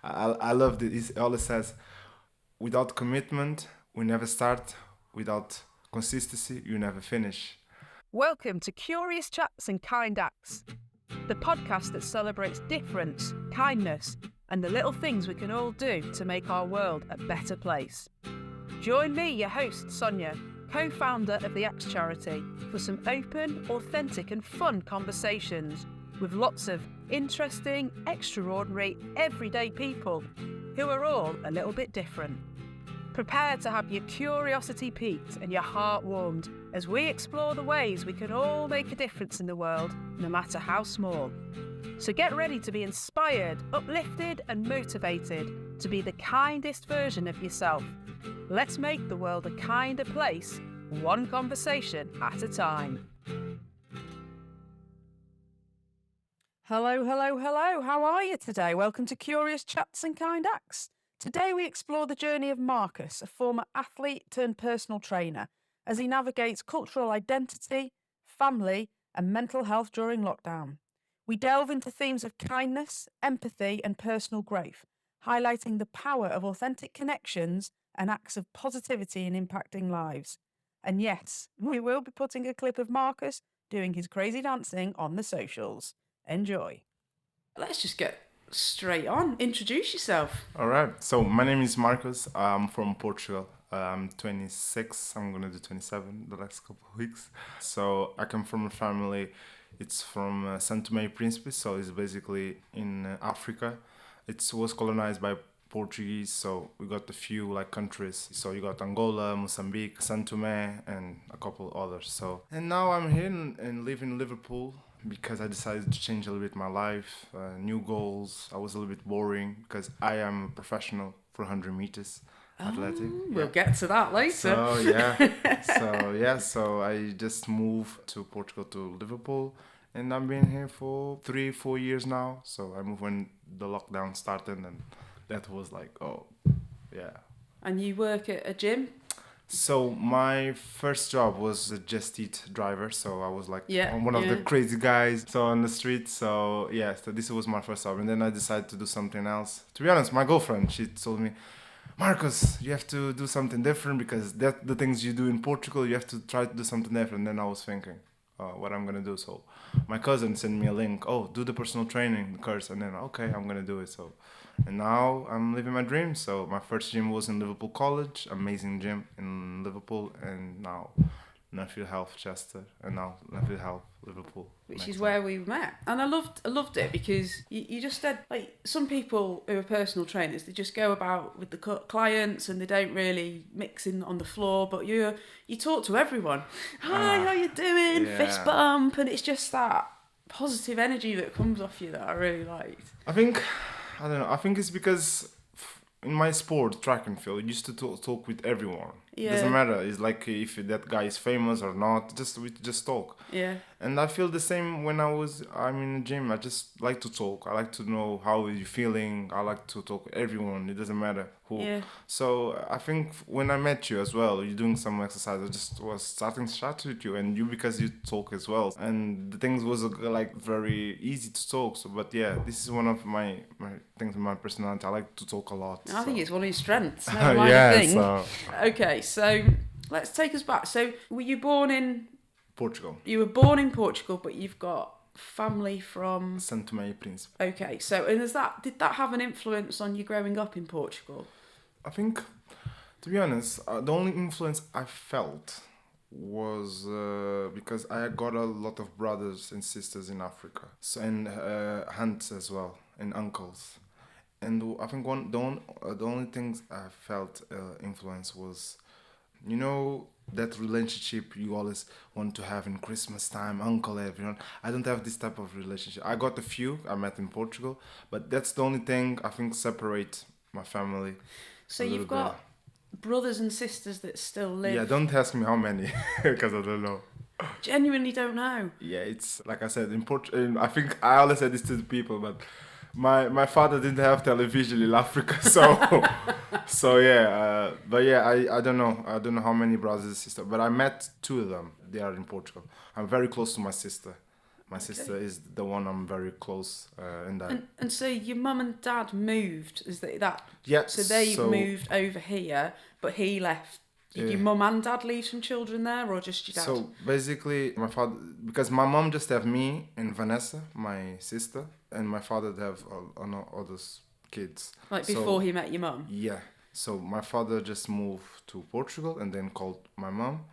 I love this. He always says, without commitment, we never start. Without consistency, you never finish. Welcome to Curious Chats and Kind Acts, the podcast that celebrates difference, kindness, and the little things we can all do to make our world a better place. Join me, your host, Sonia, co-founder of the Axe Charity, for some open, authentic and fun conversations with lots of interesting, extraordinary, everyday people who are all a little bit different. Prepare to have your curiosity piqued and your heart warmed as we explore the ways we can all make a difference in the world, no matter how small. So get ready to be inspired, uplifted and motivated to be the kindest version of yourself. Let's make the world a kinder place, one conversation at a time. Hello, hello, hello. How are you today? Welcome to Curious Chats and Kind Acts. Today we explore the journey of Marcus, a former athlete turned personal trainer, as he navigates cultural identity, family and mental health during lockdown. We delve into themes of kindness, empathy and personal growth, highlighting the power of authentic connections and acts of positivity in impacting lives. And yes, we will be putting a clip of Marcus doing his crazy dancing on the socials. Enjoy. Let's just get straight on. Introduce yourself. All right. So my name is Marcos. I'm from Portugal. I'm 26. I'm gonna do 27 the next couple of weeks. So I come from a family. It's from Santo Tomé and Príncipe. So it's basically in Africa. It was colonized by Portuguese. So we got a few like countries. So you got Angola, Mozambique, Santo Tomé, and a couple others. So and now I'm here and live in Liverpool, because I decided to change a little bit my life, new goals. I was a little bit boring because I am a professional for 100 meters athletic. We'll get to that later. So I just moved to Portugal, to Liverpool, and I've been here for 3-4 years now. So I moved when the lockdown started, and that was like, oh, yeah. And you work at a gym? So my first job was a Just Eat driver. So I was like one of the Yeah. crazy guys so on the street. So yeah, so this was my first job, and then I decided to do something else. To be honest, my girlfriend, she told me, Marcus, you have to do something different because that the things you do in Portugal, you have to try to do something different. And then I was thinking, what I'm gonna do. So my cousin sent me a link. Oh, do the personal training course, and then okay, I'm gonna do it. So. And now I'm living my dream. So my first gym was in Liverpool College, amazing gym in Liverpool, and now Nuffield Health Chester, and now Nuffield Health Liverpool. Which is where we met. And I loved it because you just said, like, some people who are personal trainers, they just go about with the clients and they don't really mix in on the floor, but you talk to everyone. Hi, how you doing? Yeah. Fist bump. And it's just that positive energy that comes off you that I really liked. I don't know. I think it's because in my sport, track and field, I used to talk with everyone. Yeah. Doesn't matter. It's like if that guy is famous or not. We just talk. Yeah. And I feel the same when I'm in the gym. I just like to talk. I like to know how you're feeling. I like to talk to everyone. It doesn't matter who. Yeah. So I think when I met you as well, you're doing some exercise. I just was starting to chat with you, and you because you talk as well. And the things was like very easy to talk. So, but yeah, this is one of my things in my personality. I like to talk a lot. I think it's one of your strengths. Never mind yeah. a thing. So Okay, so let's take us back. So were you born in Portugal. You were born in Portugal, but you've got family from Santo Tomé and Príncipe. Okay, so and did that have an influence on you growing up in Portugal? I think, to be honest, the only influence I felt was because I got a lot of brothers and sisters in Africa, so, and aunts as well, and uncles. And I think the only things I felt influence was, you know, that relationship you always want to have in Christmas time, uncle, everyone. I don't have this type of relationship. I got a few I met in Portugal, but that's the only thing I think separate my family. So you've got brothers and sisters that still live. Yeah, don't ask me how many because I don't know. Genuinely don't know. Yeah, it's like I said in Portugal. I think I always say this to the people, but my father didn't have television in Africa, so yeah. But yeah, I don't know. I don't know how many brothers and sisters, but I met two of them. They are in Portugal. I'm very close to my sister. My sister is the one I'm very close and I. And so your mum and dad moved, is that? Yeah. So they moved over here, but he left. Did your mum and dad leave some children there, or just your dad? So basically, my father, because my mom just have me and Vanessa, my sister, and my father have other kids. Like before he met your mum? Yeah. So my father just moved to Portugal and then called my mom.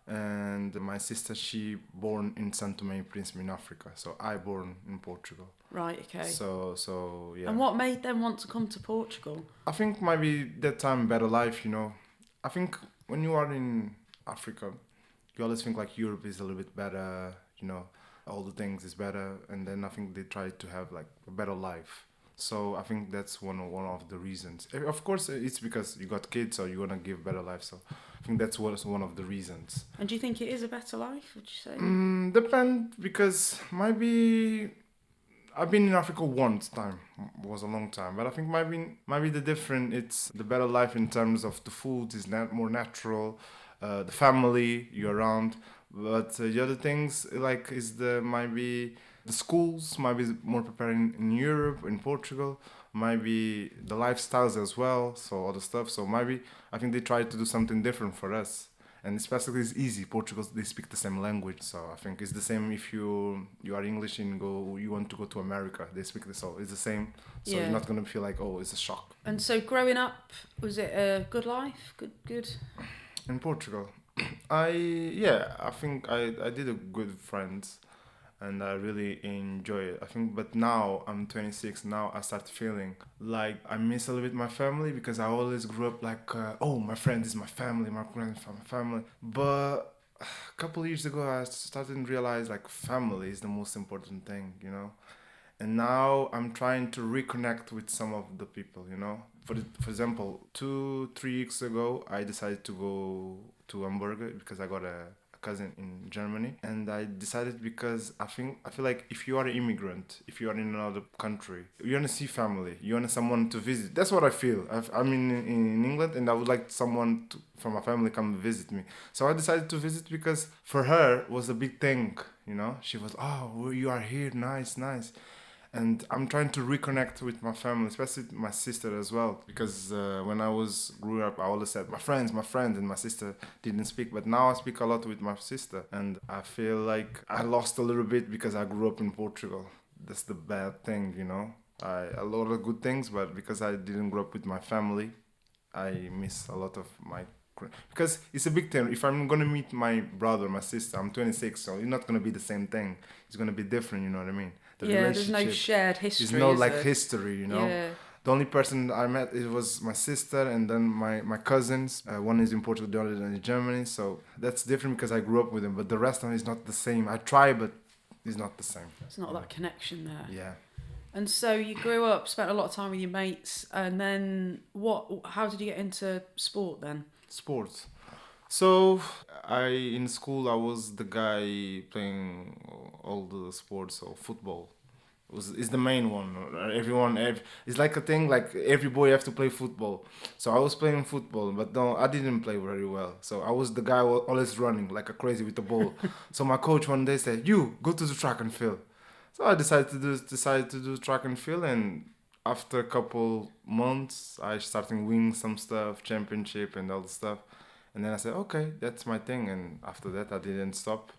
And my sister, she born in São Tomé e Príncipe in Africa. So I born in Portugal. Right, okay. So yeah. And what made them want to come to Portugal? I think maybe that time better life, you know. I think when you are in Africa, you always think like Europe is a little bit better, you know, all the things is better. And then I think they try to have like a better life. So I think that's one of the reasons. Of course, it's because you got kids, so you want to give better life. So I think that's one of the reasons. And do you think it is a better life, would you say? Depend, because maybe I've been in Africa once time. It was a long time. But I think maybe the different, it's the better life in terms of the food is more natural, the family you're around. But the other things, like, is maybe the schools might be more prepared in Europe, in Portugal, maybe the lifestyles as well, so other stuff. So maybe I think they try to do something different for us. And especially it's easy. Portugal, they speak the same language, so I think it's the same if you are English and you want to go to America, they speak the so it's the same. So you're not gonna feel like, oh, it's a shock. And so growing up, was it a good life? Good. In Portugal, I think I did a good friends. And I really enjoy it. I think, but now I'm 26. Now I start feeling like I miss a little bit my family, because I always grew up like, my friend is my family, my friend is my family. But a couple of years ago, I started to realize like family is the most important thing, you know. And now I'm trying to reconnect with some of the people, you know. For example, 2-3 weeks ago, I decided to go to Hamburg because I got a cousin in Germany, and I decided because I feel like if you are an immigrant, if you are in another country, you want to see family, you want someone to visit. That's what I feel. I'm in England, and I would like someone from my family come visit me. So I decided to visit because for her it was a big thing, you know. She was, oh, you are here, nice. And I'm trying to reconnect with my family, especially my sister as well. Because when I grew up, I always said, my friends, and my sister didn't speak. But now I speak a lot with my sister. And I feel like I lost a little bit because I grew up in Portugal. That's the bad thing, you know. A lot of good things, but because I didn't grow up with my family, I miss a lot of my... Because it's a big thing. If I'm going to meet my brother, my sister, I'm 26, so it's not going to be the same thing. It's going to be different, you know what I mean? There's no shared history. There's no history, you know. Yeah. The only person I met, it was my sister, and then my cousins. One is in Portugal, the other is in Germany. So that's different because I grew up with them. But the rest of it is not the same. I try, but it's not the same. It's not that connection there. Yeah. And so you grew up, spent a lot of time with your mates, and then how did you get into sport then? Sports. So in school I was the guy playing all the sports. So football is the main one. It's like a thing, like every boy have to play football. So I was playing football, but no, I didn't play very well. So I was the guy always running like a crazy with the ball. So my coach one day said, "You go to the track and field." So I decided to do track and field, and after a couple months I started winning some stuff, championship and all the stuff. And then I said, okay, that's my thing. And after that, I didn't stop.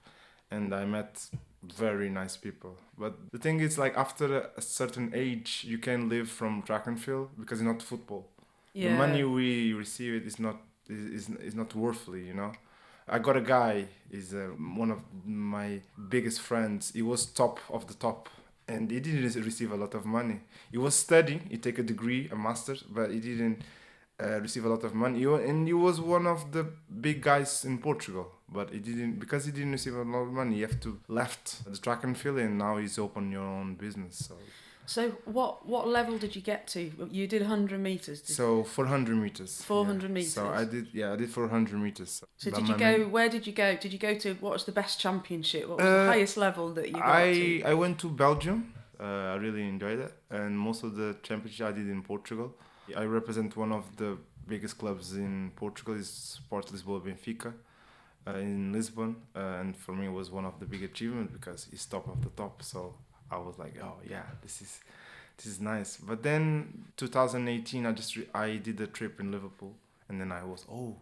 And I met very nice people. But the thing is, like, after a certain age, you can live from track and field because it's not football. Yeah. The money we receive is not worthily, you know. I got a guy, he's one of my biggest friends. He was top of the top. And he didn't receive a lot of money. He was studying, he take a degree, a master's, but he didn't receive a lot of money. He was one of the big guys in Portugal, but he didn't receive a lot of money. He have to left the track and field, and now he's open your own business. So what level did you get to? You did 100 meters. So 400 meters. 400 meters. So I did 400 meters. So did you go? Where did you go? Did you go to what was the best championship? What was the highest level that you got to? I went to Belgium. I really enjoyed it, and most of the championship I did in Portugal. I represent one of the biggest clubs in Portugal, is Sport Lisboa Benfica, in Lisbon, and for me it was one of the big achievements because it's top of the top. So I was like, oh yeah, this is nice. But then 2018, I did a trip in Liverpool, and then I was, oh,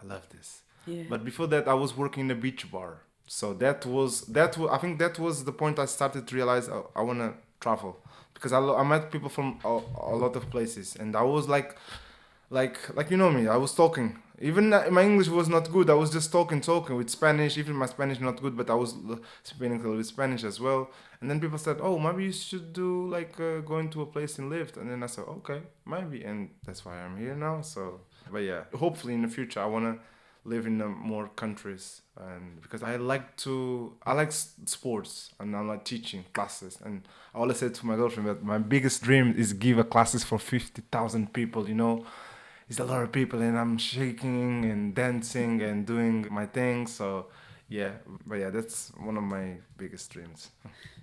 I love this. Yeah. But before that, I was working in a beach bar. So I think that was the point I started to realize I want to travel because I met people from a lot of places, and I was like you know me, I was talking. Even my English was not good. I was just talking with Spanish. Even my Spanish not good, but I was speaking a little bit Spanish as well. And then people said, "Oh, maybe you should do like going to a place and live." And then I said, "Okay, maybe." And that's why I'm here now. So, but yeah, hopefully in the future I wanna live in more countries, and because I like sports, and I like teaching classes. And I always said to my girlfriend that my biggest dream is give a classes for 50,000 people. You know, it's a lot of people, and I'm shaking and dancing and doing my thing. So yeah, but yeah, that's one of my biggest dreams.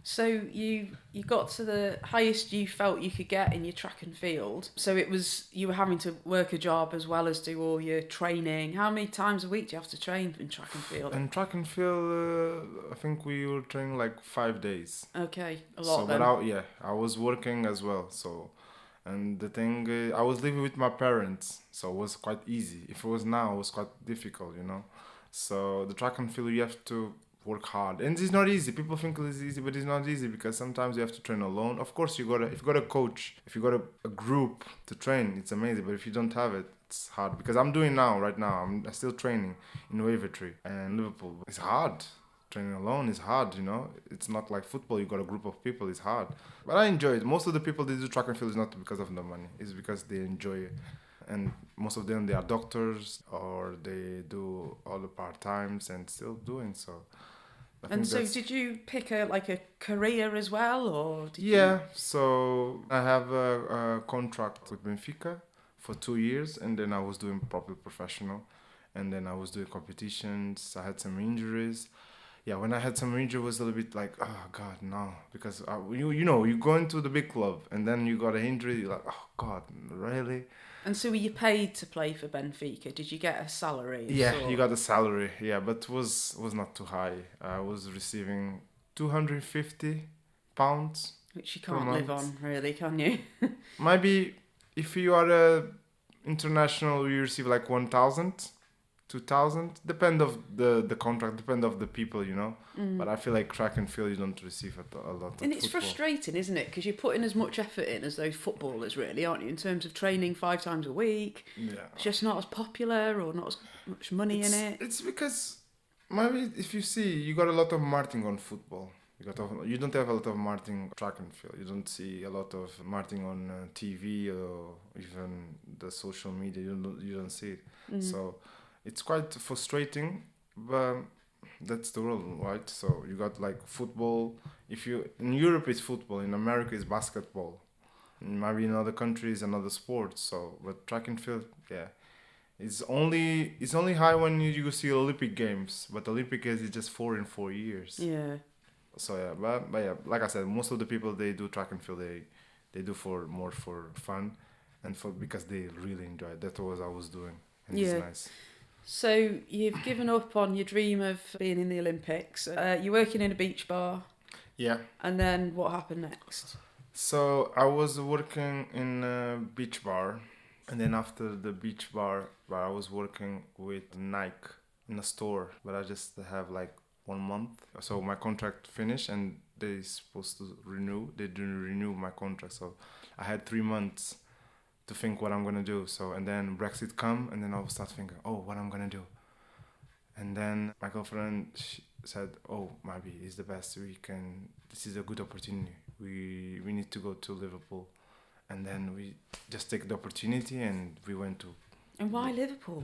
So you got to the highest you felt you could get in your track and field. So it was you were having to work a job as well as do all your training. How many times a week do you have to train in track and field? And track and field, I think we were training like 5 days. Okay, a lot So, then. but I was working as well. So, and the thing, I was living with my parents, so it was quite easy. If it was now, it was quite difficult, you know. So the track and field, you have to work hard, and it's not easy. People think it's easy, but it's not easy because sometimes you have to train alone. Of course, if you got a coach, if you got a group to train, it's amazing. But if you don't have it, it's hard. Because I'm doing now, right now, I'm still training in Wavertree and Liverpool. It's hard. Training alone is hard, you know. It's not like football. You got a group of people. It's hard, but I enjoy it. Most of the people that do track and field is not because of the money. It's because they enjoy it, and most of them they are doctors or they do all the part times and still doing so. I think And so that's- did you pick a career as well, or did yeah, so I have a contract with Benfica for 2 years, and then I was doing proper professional, and then I was doing competitions. I had some injuries. Yeah, when I had some injury, it was a little bit like, oh God, no, because you know you go into the big club and then you got an injury, you're like, oh God, really? And so were you paid to play for Benfica? Did you get a salary? Yeah, or- you got a salary, yeah, but was not too high. I was receiving £250, Which you per can't live month. on, really, can you? maybe if you are a international, you receive like 1,000, 2,000, depend of the contract, depend of the people, you know. But I feel like track and field you don't receive a lot of And it's football. frustrating, isn't it? Because you're putting as much effort in as those footballers, really, aren't you? In terms of training 5 times a week, Yeah. it's just not as popular or not as much money in it. It's because maybe if you see, you got a lot of marketing on football. You don't have a lot of marketing track and field. You don't see a lot of marketing on TV or even the social media. You don't see it. So it's quite frustrating, but that's the rule, right? So you got like football. If you in Europe it's football, in America it's basketball, and maybe in other countries another sport. So but track and field, yeah. It's only high when you see Olympic Games, but Olympic Games is just 4 in 4 years. Yeah. So yeah, but yeah, like I said, most of the people they do track and field they do for more for fun, and for because they really enjoy it. That's what I was doing, and Yeah. it's nice. So you've given up on your dream of being in the Olympics. You're working in a beach bar, Yeah. and then what happened next? So I was working in a beach bar, and then after the beach bar, I was working with Nike in a store, but I just have like 1 month. So my contract finished, and they supposed to renew. They didn't renew my contract, so I had 3 months to think what I'm gonna do. So and then Brexit come, and then I will start thinking, oh, what I'm gonna do. And then my girlfriend said, "Oh, maybe it's the best we can. This is a good opportunity. We need to go to Liverpool." And then we just take the opportunity, and we went to And why Liverpool?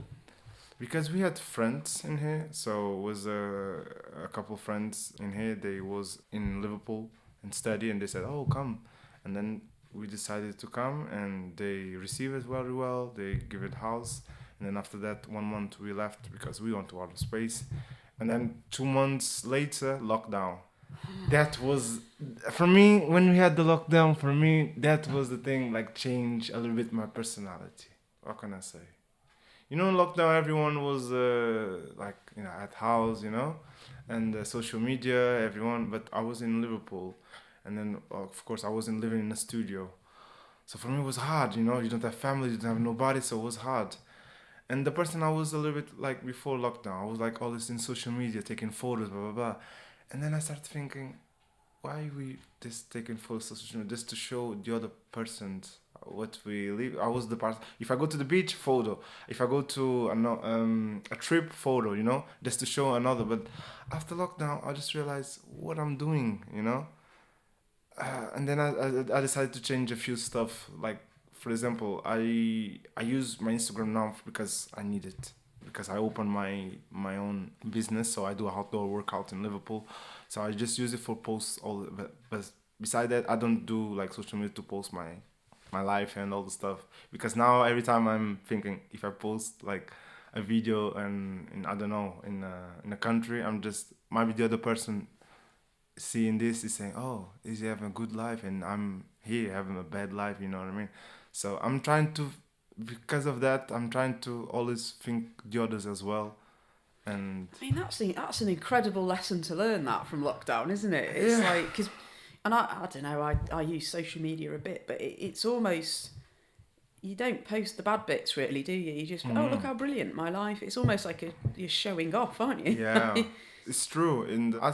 because we had friends in here. So it was a couple friends in here. They was in Liverpool and study, and they said, "Oh, come." And then we decided to come, and they received it very well. They give it house, and then after that 1 month we left because we went to outer space, and then 2 months later lockdown. That was for me when we had the lockdown. For me, that was the thing like change a little bit my personality. What can I say? You know, in lockdown, everyone was like, at house, and social media, everyone. But I was in Liverpool, and then of course I wasn't living in a studio. So for me, it was hard. You don't have family, you don't have nobody, so it was hard. And the person I was a little bit like before lockdown, I was like always in social media, taking photos, blah blah blah. And then I started thinking, why we just taking photos of social media just to show the other person what we live. I was the part. If I go to the beach, photo. If I go to a trip, photo. Just to show another. But after lockdown, I just realized what I'm doing. And then I decided to change a few stuff. Like, for example, I use my Instagram now because I need it, because I opened my own business, so I do outdoor workout in Liverpool. So I just use it for posts all. But beside that, I don't do like social media to post my life and all the stuff, because now every time I'm thinking, if I post like a video and in, I don't know, in a country, I'm just, maybe the other person seeing this is saying, oh, is he having a good life and I'm here having a bad life, you know what I mean? So I'm trying to, because of that, I'm trying to always think the others as well. And I mean, that's an incredible lesson to learn that from lockdown, isn't it? It's like, because, and I don't know, I use social media a bit, but it's almost, you don't post the bad bits really, do you? You just, oh, look how brilliant my life. It's almost like you're showing off, aren't you? yeah, it's true. And I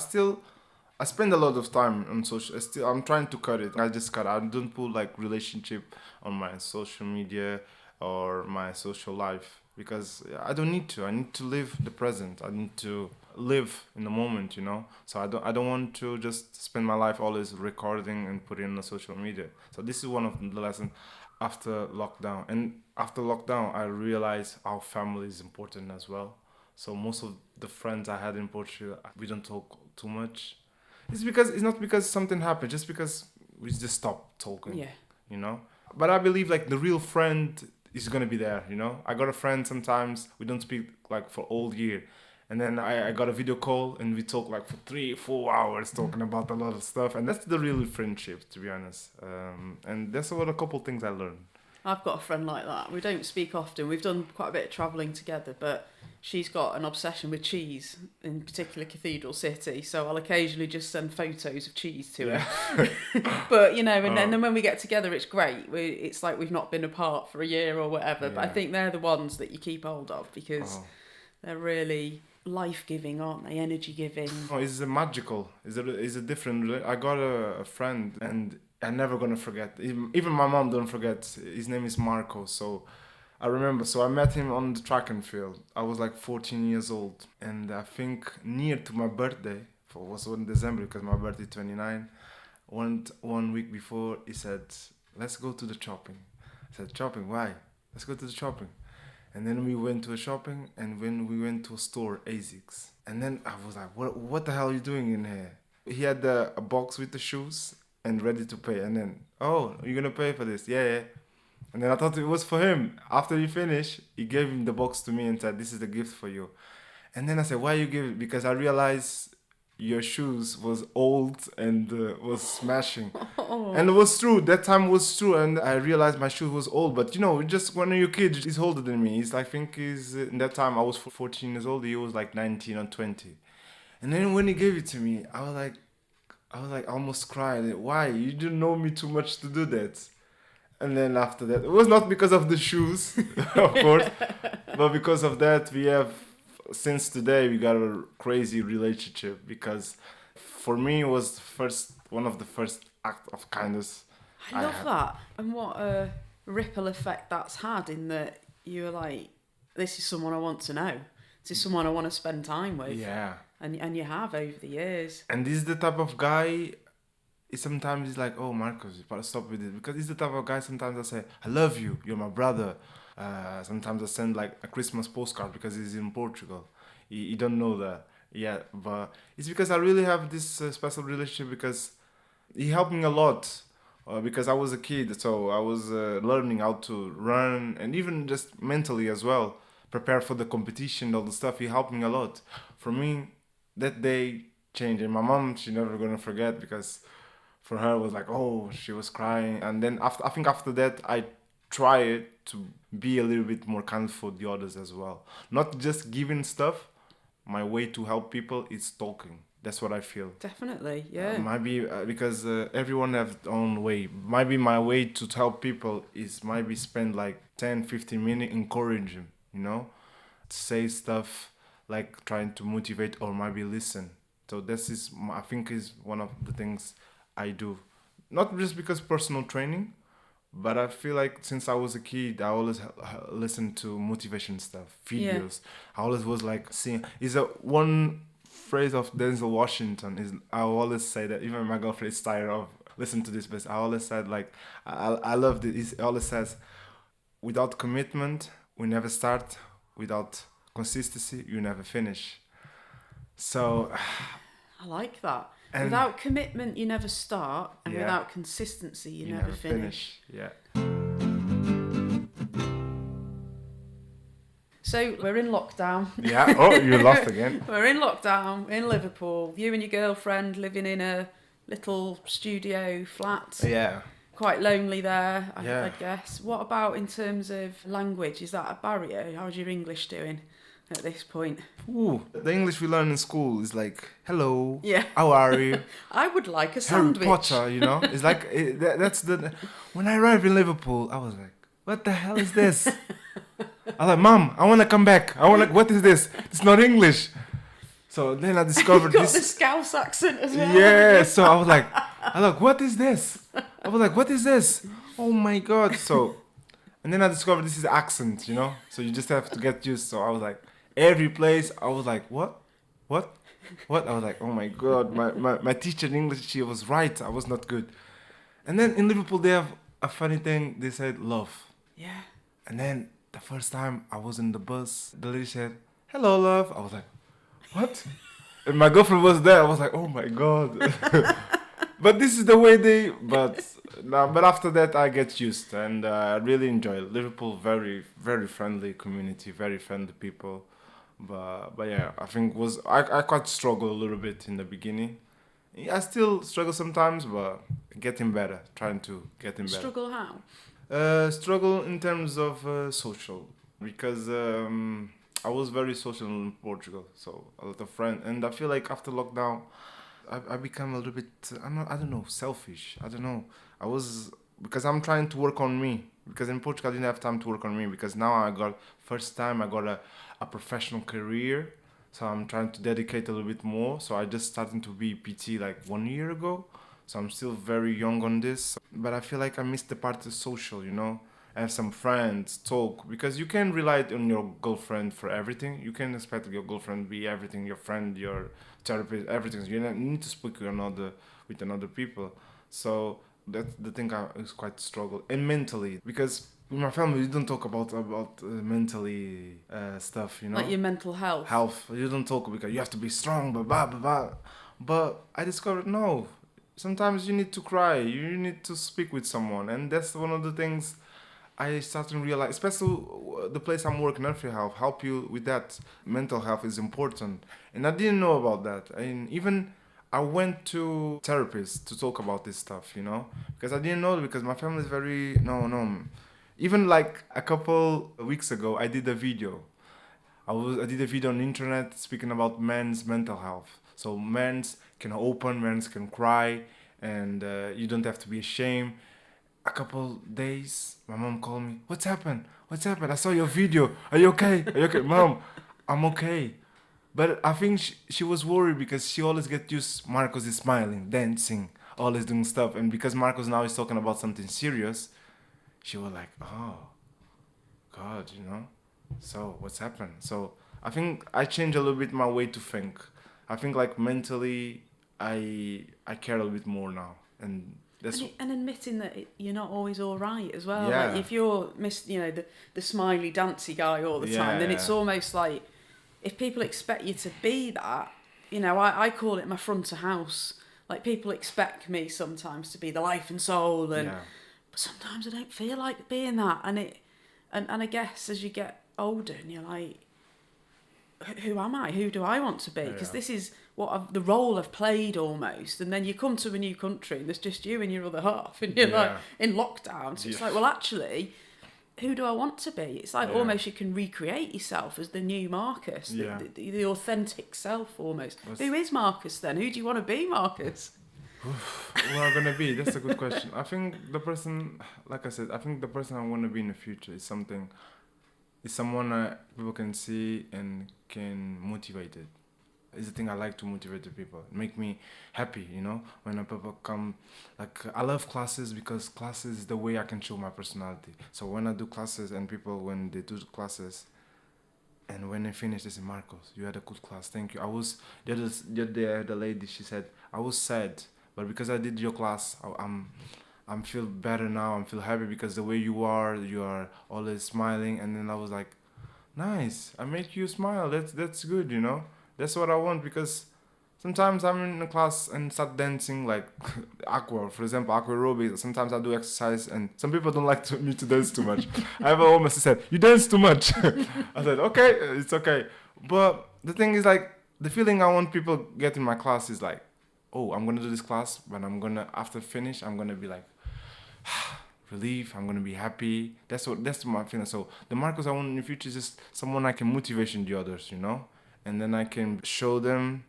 spend a lot of time on social. I'm trying to cut it. I just cut. I don't put like relationship on my social media or my social life, because I don't need to. I need to live the present. I need to live in the moment. So I don't want to just spend my life always recording and putting on the social media. So this is one of the lessons after lockdown. And after lockdown, I realized how family is important as well. So most of the friends I had in Portugal, we don't talk too much. It's not because something happened, just because we just stopped talking. Yeah. But I believe like the real friend is gonna be there. I got a friend, sometimes we don't speak like for all year, and then I got a video call and we talk like for 3-4 hours talking about a lot of stuff, and that's the real friendship, to be honest. And that's a couple things I learned. I've got a friend like that. We don't speak often. We've done quite a bit of travelling together, but she's got an obsession with cheese, in particular Cathedral City. So I'll occasionally just send photos of cheese to her. But, and then when we get together, it's great. It's like we've not been apart for a year or whatever. Yeah. But I think they're the ones that you keep hold of, because they're really life-giving, aren't they? Energy-giving. Oh, it's magical. It's a different... I got a friend, and I'm never gonna forget. Even my mom don't forget. His name is Marco. So I remember. So I met him on the track and field. I was like 14 years old, and I think near to my birthday, was in December, because my birthday is 29. One week before, he said, "Let's go to the shopping." I said, "Shopping? Why? Let's go to the shopping." And then we went to a shopping, and when we went to a store, ASICS. And then I was like, "What the hell are you doing in here?" He had a box with the shoes and ready to pay. And then, "Oh, you're gonna pay for this?" Yeah. And then I thought it was for him. After he finished, he gave him the box to me and said, "This is the gift for you." And then I said, "Why you give it?" Because I realized your shoes was old and was smashing. And it was true. That time was true. And I realized my shoe was old. But just when you're a kid, he's older than me. I think in that time I was 14 years old. He was like 19 or 20. And then when he gave it to me, I was like, I almost cried. Why? You didn't know me too much to do that. And then after that, it was not because of the shoes, of course, but because of that, since today, we got a crazy relationship, because for me, it was one of the first act of kindness. I love that. And what a ripple effect that's had, in that you're like, this is someone I want to know. This is someone I want to spend time with. Yeah. And you have over the years. And this is the type of guy, sometimes he's like, "Oh, Marcos, you better stop with it." Because he's the type of guy, sometimes I say, "I love you, you're my brother." Sometimes I send like a Christmas postcard, because he's in Portugal. He don't know that yet, but it's because I really have this special relationship, because he helped me a lot. Because I was a kid, so I was learning how to run, and even just mentally as well, prepare for the competition, all the stuff. He helped me a lot. For me, that day changed. And my mom, she never gonna forget, because for her it was like, oh, she was crying. And then after that, I try to be a little bit more kind for the others as well. Not just giving stuff. My way to help people is talking. That's what I feel. Definitely, yeah. Maybe because everyone have their own way. Maybe my way to help people is maybe spend like 10, 15 minutes encouraging, say stuff like trying to motivate or maybe listen. So this is, I think, is one of the things I do. Not just because personal training, but I feel like since I was a kid, I always listened to motivation stuff, videos. I always was like seeing. Is a one phrase of Denzel Washington is I always say that even my girlfriend is tired of listening to this, but I always said like I love this. He always says, without commitment, we never start. Without consistency, you never finish. So I like that. And without commitment, you never start, and Yeah. without consistency, you never finish. Yeah. So we're in lockdown. Yeah. Oh, you lost again. We're in lockdown in Liverpool. You and your girlfriend living in a little studio flat. Yeah. Quite lonely there, Yeah. I guess. What about in terms of language? Is that a barrier? How's your English doing at this point? Ooh, the English we learn in school is like, hello, Yeah. how are you? I would like a Harry sandwich. Potter, It's like, that's the... When I arrived in Liverpool, I was like, what the hell is this? I was like, Mom, I want to come back. What is this? It's not English. So then I discovered You've got this... the Scouse accent as well. Yeah, so I was like, what is this? I was like, what is this? Oh my God. So, and then I discovered this is accent, So you just have to get used. So I was like, every place, I was like, what? I was like, oh my God, my teacher in English, she was right. I was not good. And then in Liverpool, they have a funny thing. They said love. Yeah. And then the first time I was in the bus, the lady said, hello, love. I was like, what? And my girlfriend was there. I was like, oh my God. But this is the way but after that I get used, and I really enjoy it. Liverpool, very, very friendly community, very friendly people. But yeah, I think I quite struggle a little bit in the beginning. I still struggle sometimes, but trying to get better. Struggle how? Struggle in terms of social, because I was very social in Portugal, so a lot of friends, and I feel like after lockdown, I become a little bit, I don't know, selfish. I don't know. Because I'm trying to work on me. Because in Portugal I didn't have time to work on me, because now I got a professional career. So I'm trying to dedicate a little bit more. So I just started to be PT like 1 year ago. So I'm still very young on this. But I feel like I missed the part of social, Have some friends, talk. Because you can't rely on your girlfriend for everything. You can't expect your girlfriend to be everything, your friend, your therapist, everything. You need to speak with another people. So that's the thing is quite struggle. And mentally, because in my family, we don't talk about mentally stuff, Like your mental health. You don't talk because you have to be strong, blah, blah, blah, blah. But I discovered, no. Sometimes you need to cry. You need to speak with someone. And that's one of the things I started to realize, especially the place I'm working, Earthly Health, help you with that. Mental health is important. And I didn't know about that. And even I went to therapists to talk about this stuff, Because I didn't know, because my family is very, no. Even like a couple of weeks ago, I did a video. I did a video on the internet speaking about men's mental health. So men's can open, men's can cry, and you don't have to be ashamed. A couple days, my mom called me. What's happened? I saw your video. Are you okay? Mom, I'm okay. But I think she was worried because she always gets used. Marcos is smiling, dancing, always doing stuff. And because Marcos now is talking about something serious, she was like, oh, God, So what's happened? So I think I changed a little bit my way to think. I think like mentally, I care a little bit more now. And admitting that you're not always all right as well. Yeah. Like if you're the smiley dancy guy all the time, then it's almost like if people expect you to be that, I call it my front of house. Like people expect me sometimes to be the life and soul, but sometimes I don't feel like being that. And I guess as you get older, and you're like, who am I? Who do I want to be? Because this is the role I've played almost. And then you come to a new country and there's just you and your other half, and you're like in lockdown. So it's like, well, actually, who do I want to be? It's like almost you can recreate yourself as the new Marcus, the authentic self almost. Who is Marcus then? Who do you want to be, Marcus? Who am I gonna be? That's a good question. I think the person, like I said, I think the person I want to be in the future is someone people can see and can motivate it. It's the thing I like to motivate the people, make me happy, you know, when people come. Like, I love classes because classes is the way I can show my personality. So when I do classes and people, when they do classes and when they finish, they say, Marcos, you had a good class, thank you. I was, the lady, she said, I was sad, but because I did your class, I'm feel better now, I'm feel happy because the way you are always smiling. And then I was like, nice, I make you smile, that's good, you know. That's what I want, because sometimes I'm in a class and start dancing like aqua, for example, aqua aerobics. Sometimes I do exercise and some people don't like me to dance too much. I have almost said, you dance too much. I said, okay, it's okay. But the thing is, like, the feeling I want people get in my class is like, oh, I'm going to do this class, but after finish, I'm going to be like, relief, I'm going to be happy. That's my feeling. So the Marcos I want in the future is just someone I can motivation the others, you know? And then I can show them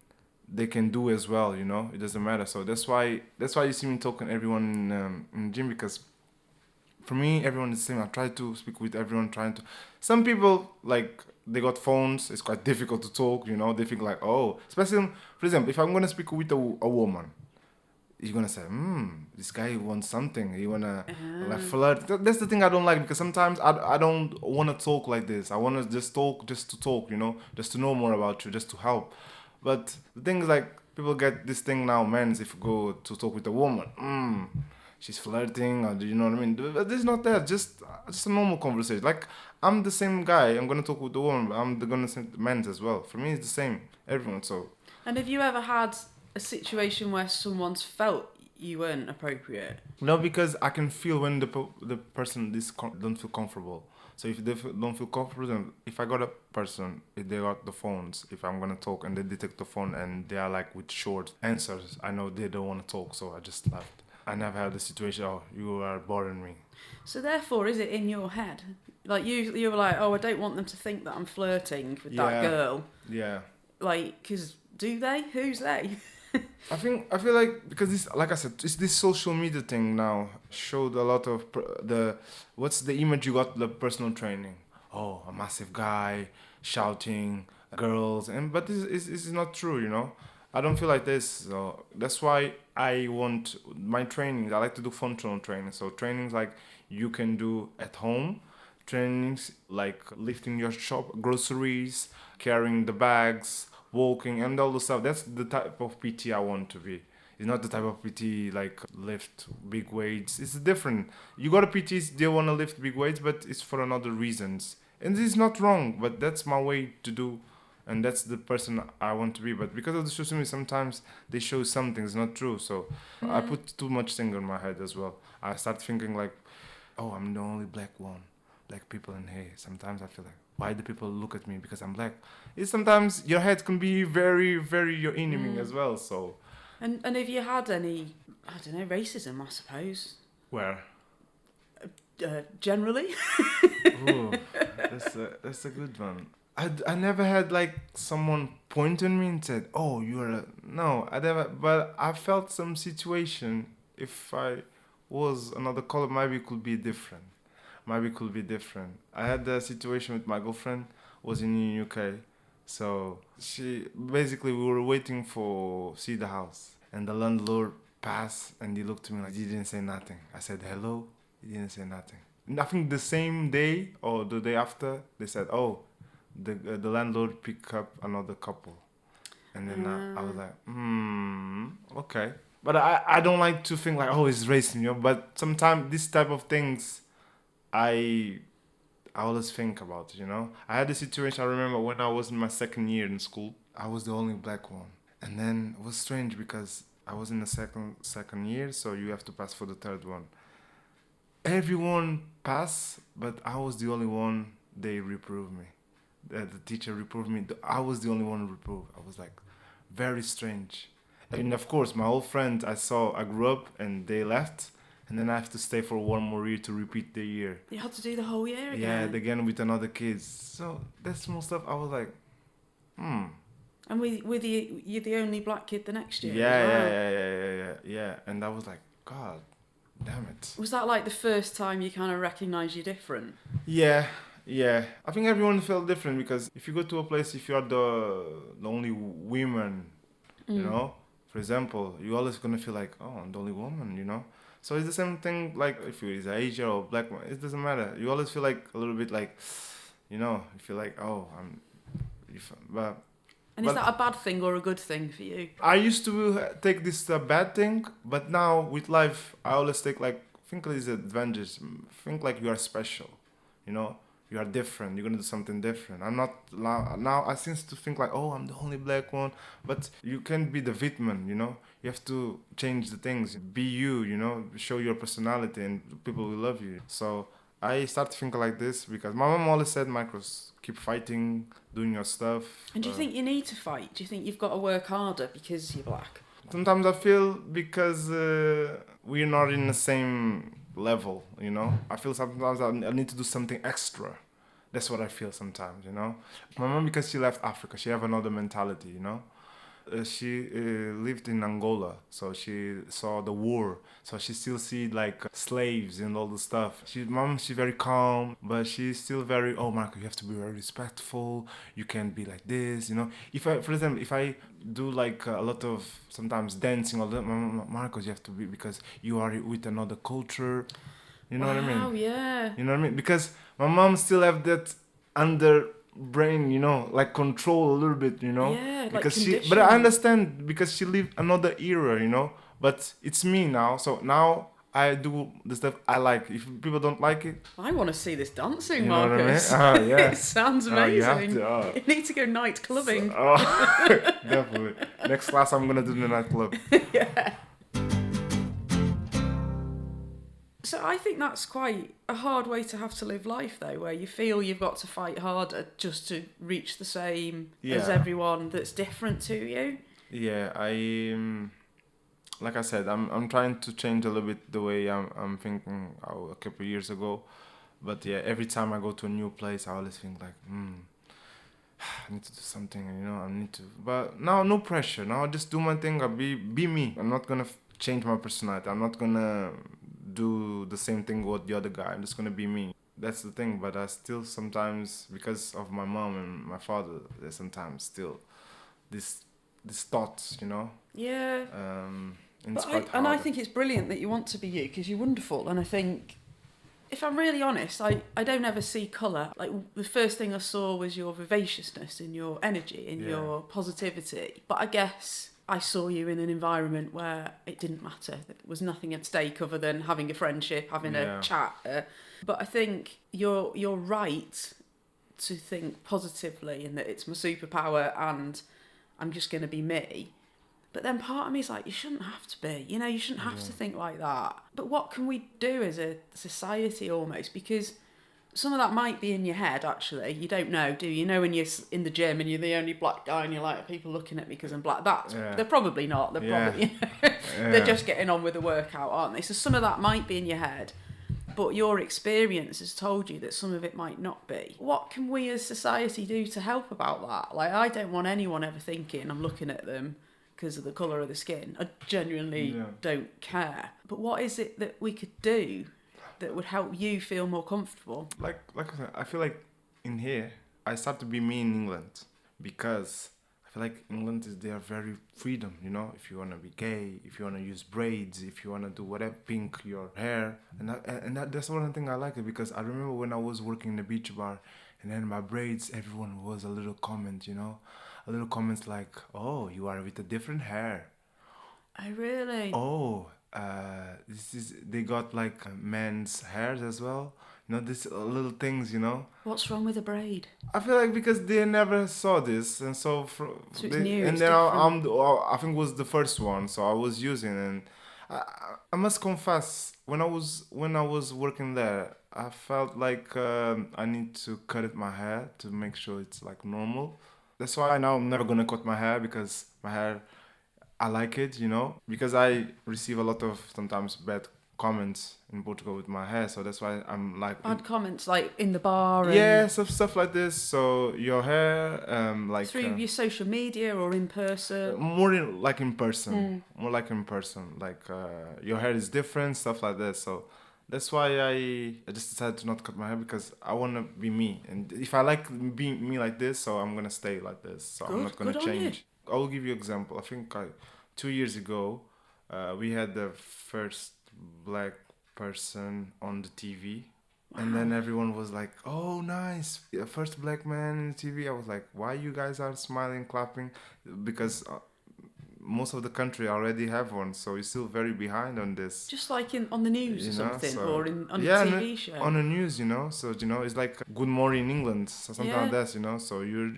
they can do as well, you know. It doesn't matter. So that's why you see me talking to everyone in the gym, because for me everyone is the same. I try to speak with everyone. Some people, like, they got phones. It's quite difficult to talk, you know. They think like, oh, especially for example, if I'm gonna speak with a woman, you're gonna say, this guy wants something. You wanna like flirt. That's the thing I don't like, because sometimes I don't wanna talk like this. I wanna just talk just to talk, you know, just to know more about you, just to help. But the thing is, like, people get this thing now, men, if you go to talk with a woman, she's flirting, or do you know what I mean? But this is not that. Just a normal conversation. Like, I'm the same guy. I'm gonna talk with the woman. I'm gonna say men as well. For me, it's the same. Everyone. So. And have you ever had a situation where someone's felt you weren't appropriate? No, because I can feel when the person don't feel comfortable. So if they don't feel comfortable, then if I got a person, if they got the phones, if I'm gonna talk and they detect the phone and they are like with short answers, I know they don't want to talk, so I just left. I never had the situation, oh, you are boring me. So therefore, is it in your head? Like, you were like, oh, I don't want them to think that I'm flirting with that girl. Yeah. Like, because do they? Who's they? I feel like, because this, like I said, it's this social media thing now showed a lot of what's the image you got, the personal training. Oh, a massive guy shouting, girls, but this is not true, you know. I don't feel like this, so that's why I want my trainings. I like to do functional training. So trainings like you can do at home, trainings like lifting your shop, groceries, carrying the bags, walking, and all the stuff. That's the type of PT I want to be. It's not the type of PT like lift big weights. It's different. You got a PTs, they want to lift big weights, but it's for another reasons. And this is not wrong, but that's my way to do. And that's the person I want to be. But because of the social media, sometimes they show something it's not true. So I put too much thing in my head as well. I start thinking like, oh, I'm the only black people in here. Sometimes I feel like, why do people look at me because I'm black? It's sometimes your head can be very, very your enemy as well. So. And have you had any, I don't know, racism, I suppose? Where? Generally. Ooh, that's a good one. I never had like someone point on me and said, "Oh, no." I never, but I felt some situation. If I was another color, maybe it could be different. I had a situation with my girlfriend. Was in the UK, so we were waiting for see the house, and the landlord passed, and he looked to me like he didn't say nothing. I said hello. He didn't say nothing. And I think the same day or the day after, they said, "Oh, the landlord picked up another couple," and then I was like, okay. But I don't like to think like, oh, it's racist, you know. But sometimes this type of things, I always think about it, you know. I had a situation, I remember when I was in my second year in school, I was the only black one. And then it was strange because I was in the second year, so you have to pass for the third one. Everyone passed, but I was the only one they reproved me. The teacher reproved me. I was the only one reproved. I was like, very strange. And of course, my old friends I grew up and they left. and then I have to stay for one more year to repeat the year. You had to do the whole year Yeah, again. again with another kids. So that small stuff, I was like, And you're the only black kid the next year. yeah, Wow. yeah. And I was like, God damn it. Was that like the first time you kind of recognised you're different? Yeah, yeah. I think everyone felt different because if you go to a place, if you are the only woman, you know, for example, you're always gonna feel like, oh, I'm the only woman, you know. So it's the same thing like if you're Asian or black man, it doesn't matter. You always feel like a little bit like, you know, you feel like, oh, but. And is that a bad thing or a good thing for you? I used to take this bad thing, but now with life, I always take like, think these advantages. Think like you are special, you know, you are different. You're gonna do something different. I'm not now. I seem to think like, oh, I'm the only black one, but you can't be the victim, you know. You have to change the things. Be you, you know. Show your personality, and people will love you. So I start to think like this because my mom always said, Marcos, keep fighting, doing your stuff. And do you think you need to fight? Do you think you've got to work harder because you're black? Sometimes I feel because we're not in the same level, you know. I feel sometimes I need to do something extra. That's what I feel sometimes, you know. My mom, because she left Africa, she have another mentality, you know. She lived in Angola, so she saw the war. So she still see like slaves and all the stuff. She's very calm, but she's still very, oh, Marco, you have to be very respectful. You can't be like this, you know. If I, for example, if I do like a lot of sometimes dancing, all that, Marcos, you have to be because you are with another culture. You know what I mean? Oh yeah. You know what I mean? Because my mom still have that under brain, you know, like control a little bit, you know. Yeah, because like but I understand because she lived another era, you know. But it's me now, so now I do the stuff I like. If people don't like it, I want to see this dancing, you know Marcus. what I mean? Yeah. It sounds You amazing. have to. You need to go night clubbing. Definitely. Next class, I'm gonna do the nightclub. Yeah. So I think that's quite a hard way to have to live life, though, where you feel you've got to fight harder just to reach the same as everyone that's different to you. Yeah, like I said, I'm trying to change a little bit the way I'm thinking a couple of years ago, but yeah, every time I go to a new place, I always think like, I need to do something, you know, I need to. But now, no pressure. Now I just do my thing. I be me. I'm not gonna change my personality. I'm not gonna do the same thing with the other guy. I'm just gonna be me. That's the thing. But I still sometimes, because of my mom and my father, there's sometimes still this thoughts, you know. Yeah. And it's But quite I hard. think it's brilliant that you want to be you because you're wonderful. And I think, if I'm really honest, I don't ever see colour. Like, the first thing I saw was your vivaciousness and your energy and your positivity. But I guess I saw you in an environment where it didn't matter. There was nothing at stake other than having a friendship, having a chat. But I think you're right to think positively and that it's my superpower and I'm just going to be me. But then part of me is like, you shouldn't have to be. You know, you shouldn't have to think like that. But what can we do as a society almost? Because some of that might be in your head, actually. You don't know, do you? You know when you're in the gym and you're the only black guy and you're like, are people looking at me because I'm black? They're probably not. They're probably, they're just getting on with the workout, aren't they? So some of that might be in your head. But your experience has told you that some of it might not be. What can we as society do to help about that? Like, I don't want anyone ever thinking I'm looking at them because of the colour of the skin. I genuinely don't care. But what is it that we could do that would help you feel more comfortable? Like I said, I feel like in here, I start to be me in England because I feel like England they are very freedom, you know. If you want to be gay, if you want to use braids, if you want to do whatever, pink your hair. That's one thing I like it because I remember when I was working in the beach bar and then my braids, everyone was a little comment, you know. A little comments like, oh, you are with a different hair. Oh, really? Oh, they got like men's hairs as well. You know, these little things, you know. What's wrong with a braid? I feel like because they never saw this, and so It's new. and It's then different. I think it was the first one, so I was using, and I must confess, when I was working there, I felt like I need to cut it my hair to make sure it's like normal. That's why now I'm never gonna cut my hair because my hair, I like it, you know, because I receive a lot of sometimes bad comments in Portugal with my hair, so that's why I'm like Bad comments like in the bar and yeah, stuff like this. So your hair, through your social media or in person. more like in person, more like in person. Like your hair is different, stuff like that. So that's why I just decided to not cut my hair because I want to be me. And if I like being me like this, so I'm gonna stay like this. So I'm not gonna Good on you. change. I will give you an example. I think 2 years ago, we had the first black person on the TV. And then everyone was like, "Oh, nice! First black man in TV." I was like, "Why you guys are smiling, clapping?" Because most of the country already have one, so you're still very behind on this. Just like on the news or something, so, or on yeah, a TV show. on the news, So it's like Good Morning England, so something like Yeah. that, So you're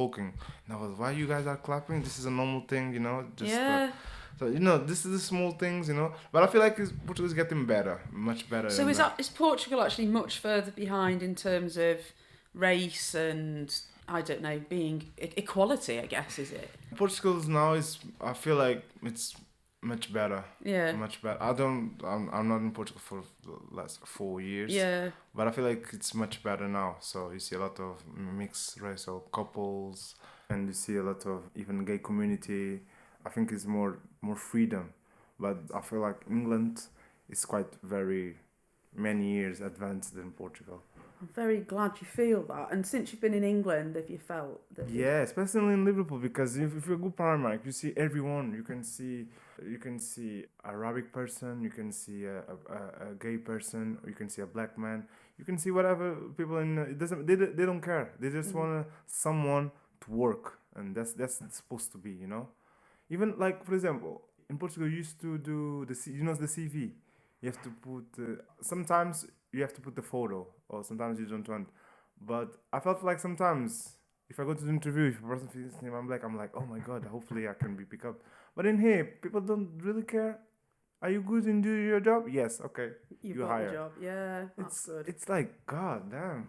talking, and I was, "Why you guys are clapping? This is a normal thing, Just, Yeah. so this is the small things, But I feel like Portugal is getting better, much better. So is Portugal actually much further behind in terms of race and I don't know, being equality? I guess is it? Portugal's now I feel like it's much better. Yeah. Much better. I'm not in Portugal for the last 4 years. Yeah. But I feel like it's much better now. So you see a lot of mixed racial couples, and you see a lot of even gay community. I think it's more freedom. But I feel like England is quite very many years advanced than Portugal. I'm very glad you feel that. And since you've been in England, have you felt that? Yeah, especially in Liverpool, because if you go Primark, you see everyone. You can see Arabic person, you can see a gay person, you can see a black man, you can see whatever people in. It doesn't. They don't care. They just want someone to work, and that's supposed to be, Even like, for example, in Portugal, you used to do the CV. You have to put sometimes you have to put the photo, or sometimes you don't want. But I felt like sometimes if I go to the interview, if a person feels name I'm like, oh my god, hopefully I can be picked up. But in here, people don't really care. Are you good in doing your job? Yes, okay. You've you got hire. the job. Yeah, that's good. It's like god damn,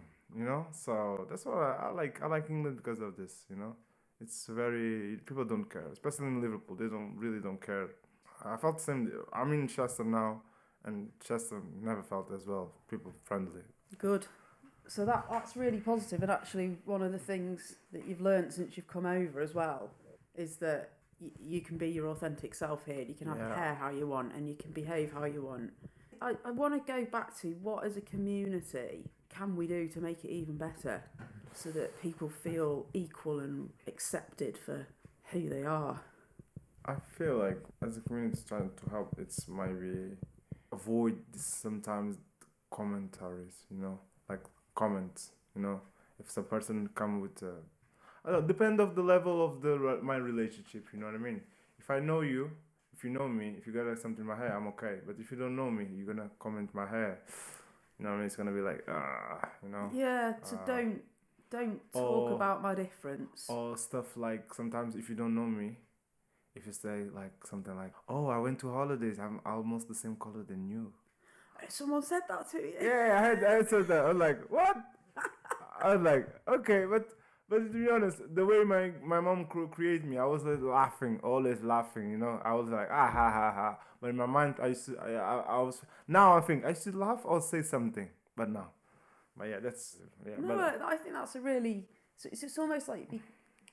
So that's why I like England because of this, It's very people don't care, especially in Liverpool. They don't care. I felt the same. I'm in Chester now, and Chester never felt as well. People friendly. Good. So that's really positive, and actually one of the things that you've learned since you've come over as well is that you can be your authentic self here. You can have your hair how you want, and you can behave how you want. I want to go back to what as a community can we do to make it even better so that people feel equal and accepted for who they are. I feel like as a community trying to help, it's maybe avoid sometimes commentaries, like comments, if the person come with I don't know, depend of the level of my relationship, you know what I mean? If I know you, if you know me, if you got like something in my hair, I'm okay. But if you don't know me, you're gonna comment my hair. You know what I mean? It's gonna be like, Yeah, so don't talk about my difference. Or stuff like sometimes if you don't know me, if you say like something like, "Oh, I went to holidays. I'm almost the same color than you." Someone said that to you. Yeah, I said that. I was like, "What?" I was like, "Okay," but to be honest, the way my mom created me, I was like laughing, always laughing. I was like, ah ha ha ha. But in my mind, I was. Now I think I should laugh or say something, but no. But yeah, that's yeah. No, I think that's a really. So it's almost like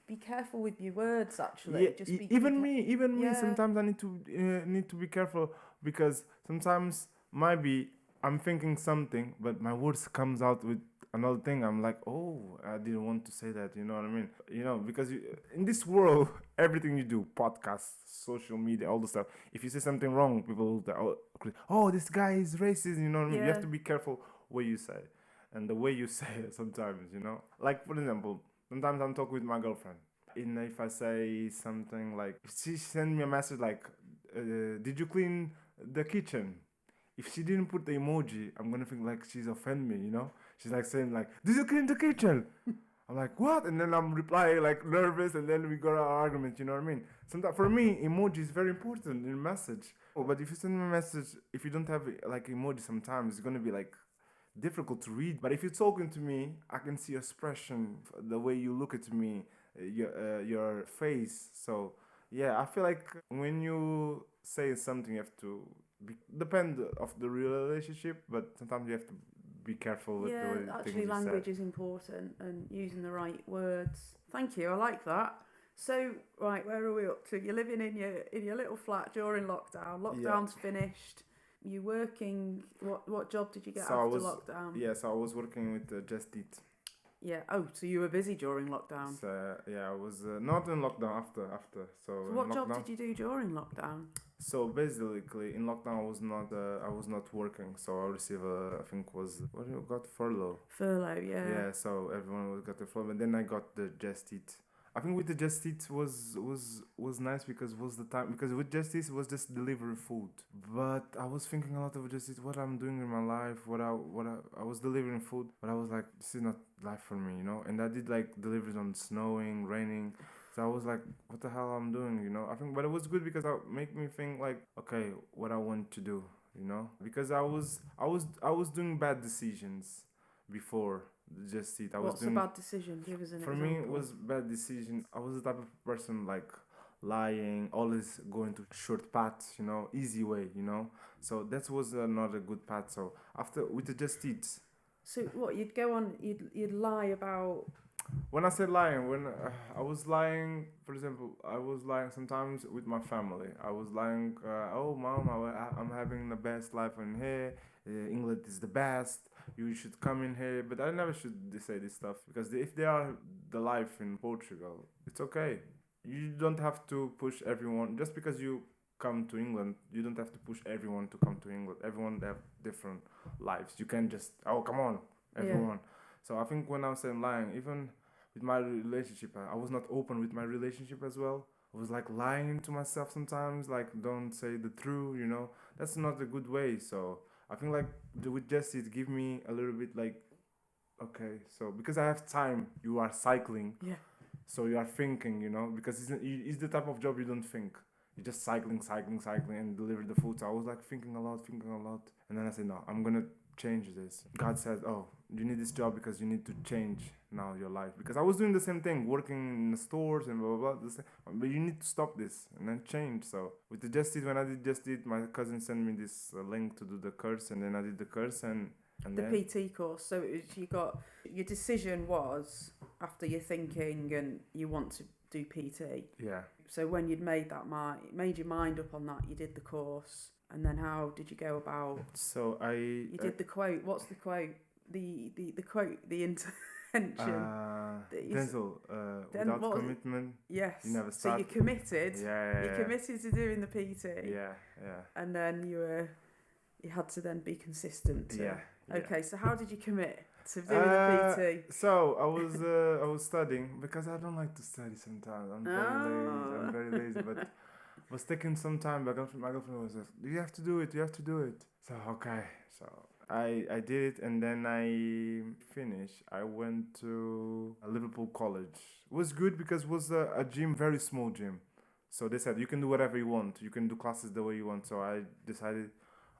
be careful with your words. Actually, yeah, just even me. Sometimes I need to be careful because sometimes maybe I'm thinking something, but my words comes out with another thing. I'm like, oh, I didn't want to say that. You know what I mean? Because in this world, everything you do, podcasts, social media, all the stuff. If you say something wrong, people will oh, this guy is racist. You know what I mean? You have to be careful what you say. And the way you say it sometimes, Like, for example, sometimes I'm talking with my girlfriend. And if I say something like, if she send me a message like, did you clean the kitchen? If she didn't put the emoji, I'm going to think like she's offended me, She's like saying like, did you clean the kitchen? I'm like, what? And then I'm replying like nervous, and then we got our argument, you know what I mean? Sometimes, for me, emoji is very important in a message. Oh, but if you send me a message, if you don't have like emoji sometimes, it's going to be like, difficult to read. But if you're talking to me, I can see expression, the way you look at me, your face. So yeah, I feel like when you say something, you have to depend of the relationship, but sometimes you have to be careful with the Yeah, way actually, things you language say. is important and using the right words. Thank you, I like that. So, right, where are we up to? You're living in your little flat during lockdown. Yeah. Lockdown's finished. You're working. What job did you get So I after was, lockdown? yeah, so I was working with Just Eat. Yeah. Oh, so you were busy during lockdown. So yeah, I was not in lockdown after. So So in what job lockdown. did you do during lockdown? So basically, in lockdown, I was not working. So I received I think was what you got furlough. Furlough, yeah. Yeah, so everyone got the furlough, and then I got the Just Eat. I think with the Just Eat was nice because was the time because with Just Eat was just delivery food. But I was thinking a lot of Just Eat, what I'm doing in my life, I was delivering food, but I was like, this is not life for me, you know. And I did like deliveries on snowing, raining. So I was like, what the hell I'm doing, you know? I think, but it was good because it made me think like, okay, what I want to do, you know? Because I was doing bad decisions before Just Eat. I was What's a doing bad decision? Give us an for example. me it was bad decision. I was the type of person like lying, always going to short paths, you know, easy way, you know. So that was not a good path. So after with the Just Eat, So what? You'd go on. You'd lie about. when I said lying, when I was lying, for example, I was lying sometimes with my family. I was lying, oh mom, I'm having the best life in here. England is the best. You should come in here. But I never should say this stuff because if they are the life in Portugal, it's okay. You don't have to push everyone just because you come to England. You don't have to push everyone to come to England. Everyone have different lives. You can just come on, everyone. Yeah. So I think when I was saying lying, even with my relationship, I was not open with my relationship as well. I was like lying to myself sometimes, like don't say the truth, you know. That's not a good way. So I think like with Jesse, it give me a little bit like, okay, so because I have time, you are cycling. Yeah. So you are thinking, you know, because it's the type of job you don't think. You're just cycling, and deliver the food. So I was like thinking a lot. And then I said, no, I'm going to change this. God said, oh, you need this job because you need to change now your life. Because I was doing the same thing, working in the stores and blah, blah, blah. But you need to stop this and then change. So with the Just Eat, when I did Just Eat, my cousin sent me this link to do the course. And then I did the course and the then, PT course. So it was, you got, your decision was after you're thinking and you want to do PT. Yeah. So when you'd made your mind up on that, you did the course, and then how did you go about? So you did the quote. What's the quote? The quote. The intention. Denzel. Without commitment. Yes. You never start. So you committed. Yeah. You committed to doing the PT. Yeah. And then you had to then be consistent. Yeah. Okay. So how did you commit to doing the PT? So I was studying because I don't like to study sometimes. I'm very lazy. But was taking some time. My girlfriend was like, "You have to do it. You have to do it." So okay. So I did it, and then I finished. I went to Liverpool College. It was good because it was a gym, very small gym. So they said you can do whatever you want. You can do classes the way you want. So I decided,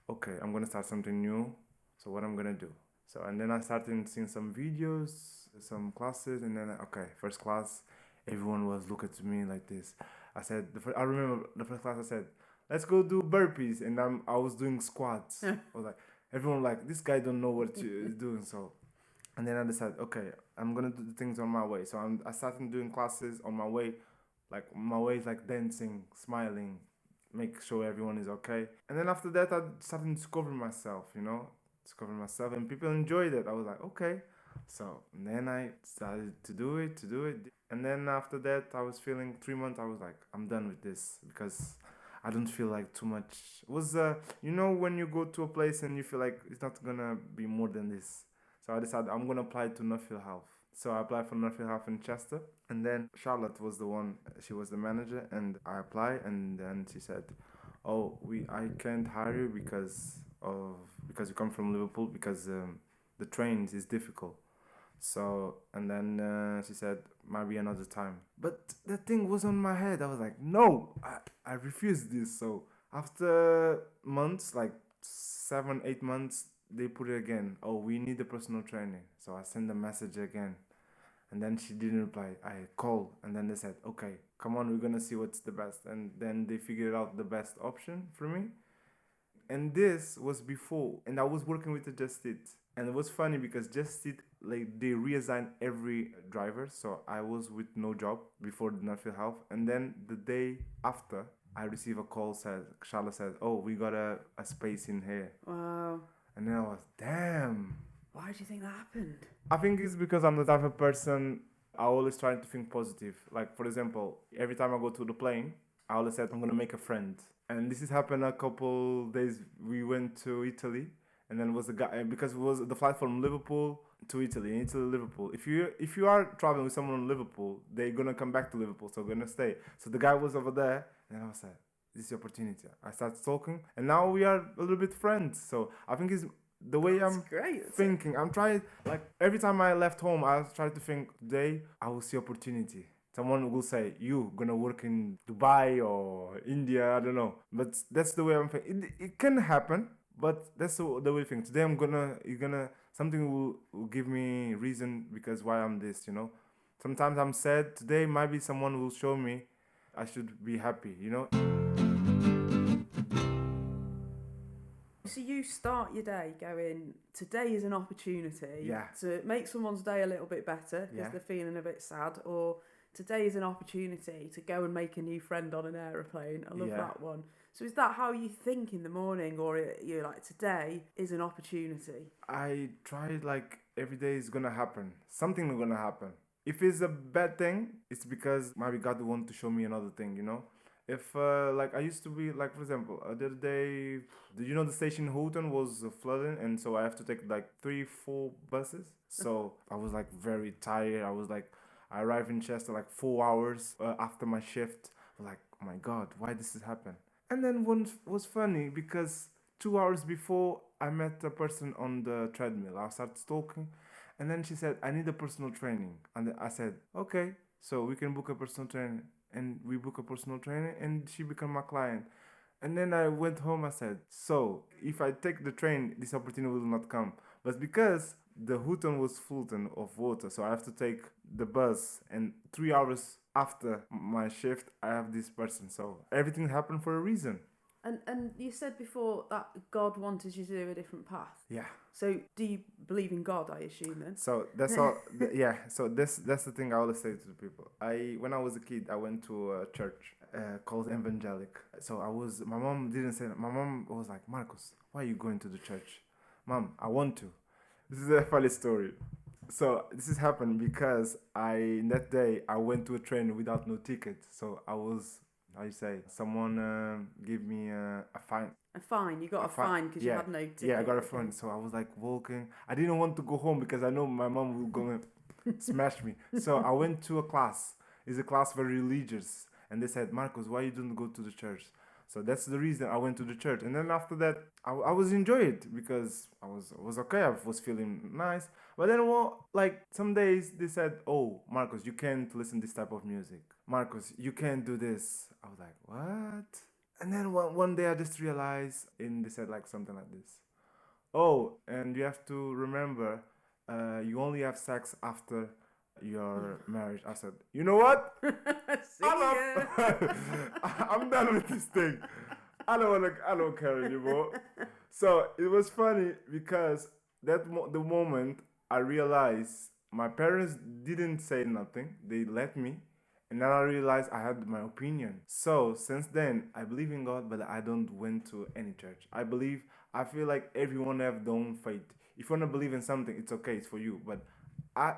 okay, I'm gonna start something new. So what I'm gonna do? So and then I started seeing some videos, some classes, and then okay, first class, everyone was looking at me like this. I said, I remember the first class I said, let's go do burpees, and I was doing squats. I was like, everyone like, this guy don't know what he's doing. So, and then I decided, okay, I'm gonna do the things on my way. So I started doing classes on my way, like my way is like dancing, smiling, make sure everyone is okay. And then after that, I started discovering myself, you know, and people enjoyed it. I was like, okay. So then I started to do it. And then after that, I was feeling 3 months, I was like, I'm done with this because I don't feel like too much. It was, you know, when you go to a place and you feel like it's not gonna be more than this. So I decided I'm gonna apply to Nuffield Health. So I applied for Nuffield Health in Chester. And then Charlotte was the one, she was the manager, and I applied, and then she said, oh, I can't hire you because you come from Liverpool, because the train is difficult. So, and then she said, maybe another time. But that thing was on my head. I was like, no, I refuse this. So after months, like 7, 8 months, they put it again. Oh, we need a personal training. So I sent a message again. And then she didn't reply. I called, and then they said, okay, come on, we're going to see what's the best. And then they figured out the best option for me. And this was before, and I was working with the Just Eat. And it was funny because Just Eat, like, they reassign every driver. So I was with no job before the Nuffield Health. And then the day after, I received a call, Charlotte said, oh, we got a space in here. Wow. And then I was, damn. Why do you think that happened? I think it's because I'm the type of person, I always try to think positive. Like, for example, every time I go to the plane, I always said, I'm going to make a friend. And this has happened a couple days. We went to Italy, and then was a guy, because it was the flight from Liverpool to Italy, and Italy, Liverpool. If you are traveling with someone in Liverpool, they're going to come back to Liverpool, so they're going to stay. So the guy was over there, and I was like, this is the opportunity. I started talking, and now we are a little bit friends. So I think it's the way I'm thinking. I'm trying, like, every time I left home, I try to think, today I will see opportunity. Someone will say, you gonna work in Dubai or India, I don't know. But that's the way I'm thinking. It can happen, but that's the way I think. Today something will give me reason because why I'm this, you know. Sometimes I'm sad. Today maybe someone will show me I should be happy, you know. So you start your day going, today is an opportunity Yeah. to make someone's day a little bit better because they're feeling a bit sad, or today is an opportunity to go and make a new friend on an aeroplane. I love that one. So is that how you think in the morning, or you're like, today is an opportunity? I try, like, every day is gonna happen. Something is gonna happen. If it's a bad thing, it's because maybe God want to show me another thing, you know? If, like, I used to be, like, for example, the other day, did you know the station in Houghton was flooding? And so I have to take, like, 3-4 buses. So I was, like, very tired. I arrived in Chester, like, 4 hours after my shift. I was like, oh my God, why this has happened? And then one was funny because 2 hours before, I met a person on the treadmill. I started talking. And then she said, I need a personal training. And I said, okay, so we can book a personal training. And we book a personal trainer, and she became my client. And then I went home, I said, so if I take the train, this opportunity will not come. But because the Houghton was full of water, so I have to take the bus, and 3 hours after my shift, I have this person. So everything happened for a reason. And you said before that God wanted you to do a different path. Yeah. So do you believe in God, I assume, then? So that's all. Yeah. So that's the thing I always say to the people. When I was a kid, I went to a church called Evangelic. So my mom didn't say that. My mom was like, Marcos, why are you going to the church? Mom, I want to. This is a funny story. So this has happened because that day I went to a train without no ticket. So I was, how you say, someone gave me a fine. A fine? You got a fine because you had no ticket? Yeah, I got a fine. So I was like walking. I didn't want to go home because I know my mom will go and smash me. So I went to a class. It's a class very religious. And they said, Marcos, why you don't go to the church? So that's the reason I went to the church. And then after that, I was enjoying it because I was okay. I was feeling nice. But then, like, some days they said, oh, Marcos, you can't listen to this type of music. Marcos, you can't do this. I was like, what? And then one day I just realized, and they said like something like this. Oh, and you have to remember, you only have sex after your marriage. I said, you know what? I'm done with this thing. I don't care anymore. So it was funny because the moment I realized my parents didn't say nothing. They let me. And then I realized I had my opinion. So since then, I believe in God, but I don't went to any church. I feel like everyone have their own faith. If you want to believe in something, it's okay, it's for you. But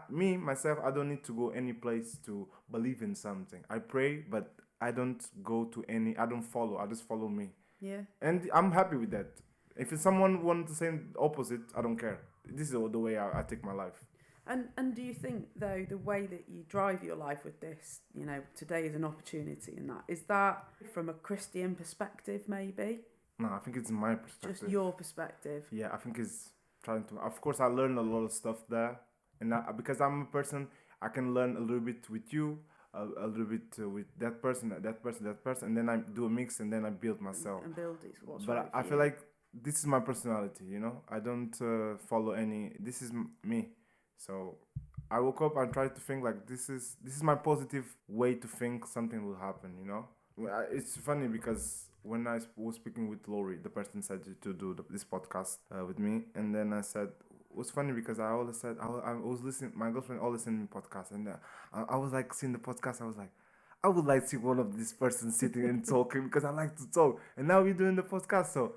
myself, I don't need to go any place to believe in something. I pray, but I don't go to I don't follow. I just follow me. Yeah. And I'm happy with that. If someone wants to say the opposite, I don't care. This is the way I take my life. And do you think, though, the way that you drive your life with this, today is an opportunity in that, is that from a Christian perspective, maybe? No, I think it's my perspective. Just your perspective? Yeah, I think it's trying to... Of course, I learned a lot of stuff there. And because I'm a person, I can learn a little bit with you, a little bit with that person, and then I do a mix, and then I build myself. And build it. What's but right I feel like this is my personality, I don't follow any... This is me. So I woke up and tried to think like this is my positive way to think something will happen, It's funny because when I was speaking with Lori, the person said to do this podcast with me, and then I said it was funny because I always said I was listening. My girlfriend always sent me podcasts, and I was like seeing the podcast. I was like, I would like to see one of these persons sitting and talking because I like to talk. And now we're doing the podcast, so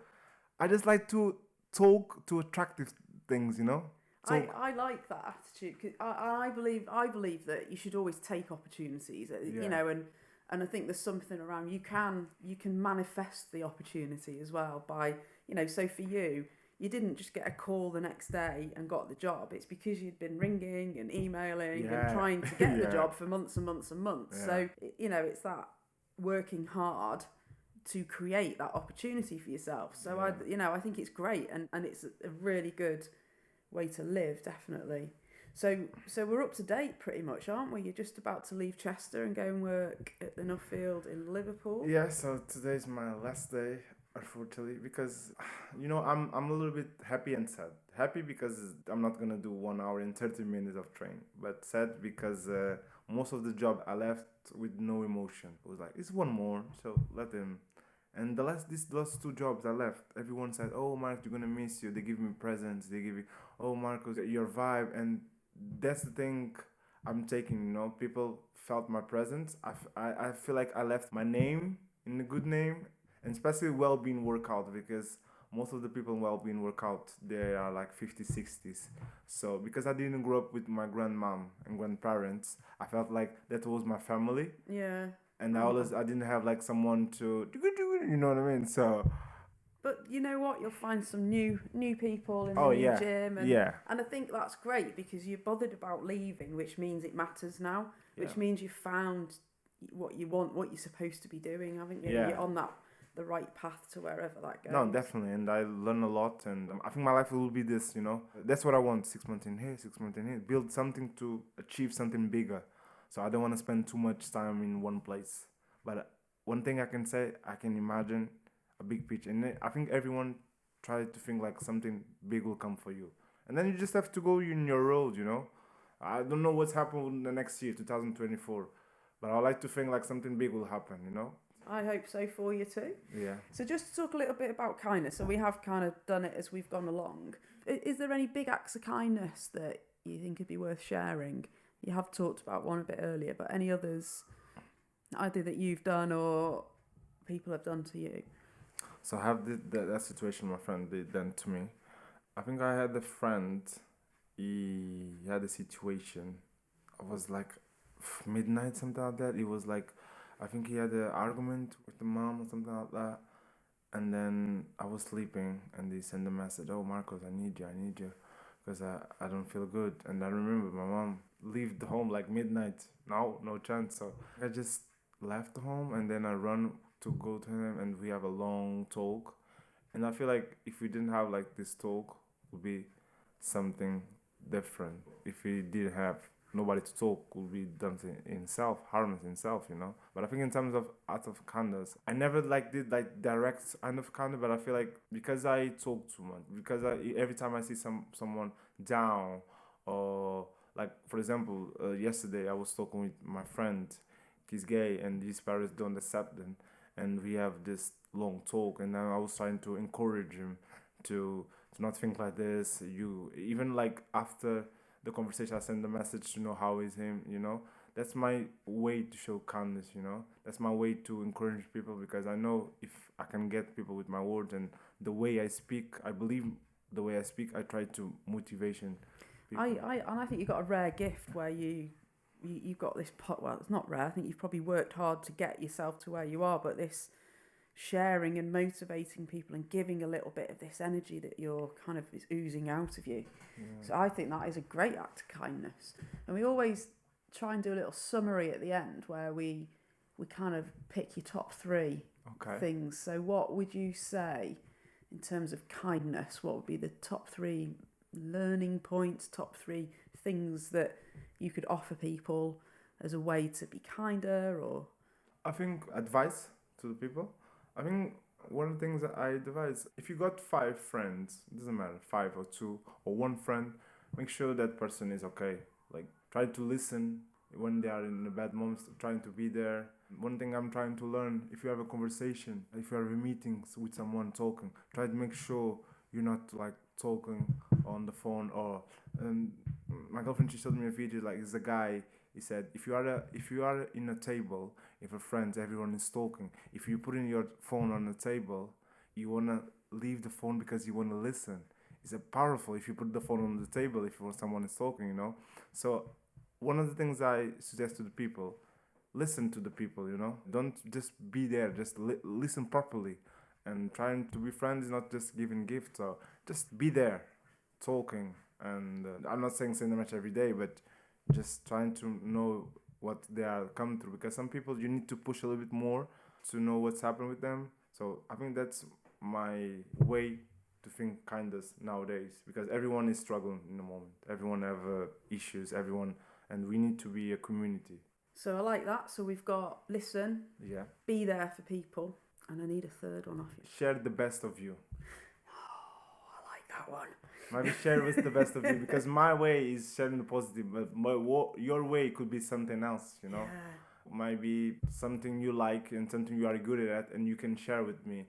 I just like to talk to attractive things, you know. Talk. I like that attitude 'cause I believe that you should always take opportunities, you Yeah. know, and I think there's something around you can manifest the opportunity as well by, you know, so for you didn't just get a call the next day and got the job. It's because you'd been ringing and emailing and Yeah. trying to get the Yeah. job for months and months and months. Yeah. So, you know, it's that working hard to create that opportunity for yourself. So I think it's great, and it's a really good way to live, definitely. So we're up to date pretty much, aren't we? You're just about to leave Chester and go and work at the Nuffield in Liverpool. Yeah, so today's my last day, unfortunately, because I'm a little bit happy and sad. Happy because I'm not gonna do 1 hour and 30 minutes of train, but sad because most of the job I left with no emotion. It was like it's one more, so let him. And these last 2 jobs I left, everyone said, "Oh, Mark, you're gonna miss you." They give me presents. They give you, "Oh, Marcos, your vibe," and that's the thing I'm taking. People felt my presence. I feel like I left my name in a good name, and especially well-being workout because most of the people in well-being workout they are like 50s, 60s. So because I didn't grow up with my grandmom and grandparents, I felt like that was my family, Yeah. and I didn't have like someone to you know what I mean. So But you know what? You'll find some new people in the oh new yeah, gym, yeah, and I think that's great because you're bothered about leaving, which means it matters now, which Yeah. means you've found what you want, what you're supposed to be doing, haven't you? Yeah. You're on the right path to wherever that goes. No, definitely, and I learn a lot, and I think my life will be this. That's what I want. 6 months in here, 6 months in here, build something to achieve something bigger. So I don't want to spend too much time in one place. But one thing I can say, I can imagine a big picture, and I think everyone try to think like something big will come for you, and then you just have to go in your road. I don't know what's happened in the next year, 2024, but I like to think like something big will happen. I hope so for you too. Yeah. So just to talk a little bit about kindness. So we have kind of done it as we've gone along. Is there any big acts of kindness that you think would be worth sharing? You have talked about one a bit earlier, but any others either that you've done or people have done to you? So I have that situation my friend did done to me. I think I had a friend. He had a situation. It was like midnight, something like that. It was like, I think he had an argument with the mom or something like that. And then I was sleeping, and he sent a message. "Oh, Marcos, I need you, because I don't feel good." And I remember my mom left home like midnight. No chance. So I just left home, and then I run to go to him, and we have a long talk. And I feel like if we didn't have like this talk, it would be something different. If we didn't have nobody to talk, would be done to himself, harm himself. But I think in terms of art of kindness, I never like did like direct art of kindness, but I feel like because I talk too much, because every time I see someone down, or like for example, yesterday I was talking with my friend, he's gay and his parents don't accept them, and we have this long talk, and then I was trying to encourage him to not think like this. You even like after the conversation, I send the message to know how is him. That's my way to show kindness. That's my way to encourage people, because I know if I can get people with my words and the way I speak, I believe the way I speak, I try to motivation people. I think you've got a rare gift where you've got this pot. Well, it's not rare. I think you've probably worked hard to get yourself to where you are, but this sharing and motivating people and giving a little bit of this energy that you're kind of is oozing out of you. Yeah. So I think that is a great act of kindness. And we always try and do a little summary at the end where we kind of pick your top 3 things. So what would you say in terms of kindness? What would be the top 3 learning points, top 3 things that you could offer people as a way to be kinder? Or I think advice to the people. I think one of the things that I advise, if you got 5 friends, it doesn't matter, 5 or 2 or 1 friend, make sure that person is okay. Like try to listen when they are in a bad moments, trying to be there. One thing I'm trying to learn, if you have a conversation, if you have a meeting with someone talking, try to make sure you're not like talking on the phone. Or my girlfriend, she showed me a video, like it's a guy, he said, if you are in a table, if a friend, everyone is talking, if you put in your phone on the table, you want to leave the phone because you want to listen. It's powerful if you put the phone on the table if someone is talking, you know. So one of the things I suggest to the people, listen to the people, you know. Don't just be there, just listen properly. And trying to be friends is not just giving gifts, so just be there, talking. And I'm not saying send them much every day, but just trying to know what they are coming through. Because some people you need to push a little bit more to know what's happening with them. So I think that's my way to think kindness nowadays, because everyone is struggling in the moment. Everyone have issues, and we need to be a community. So I like that. So we've got listen, be there for people, and I need a third one off you. Share the best of you. Oh, I like that one. Maybe share with the best of you, because my way is sharing the positive, but your way could be something else, you know. Yeah. Maybe something you like and something you are good at, and you can share with me.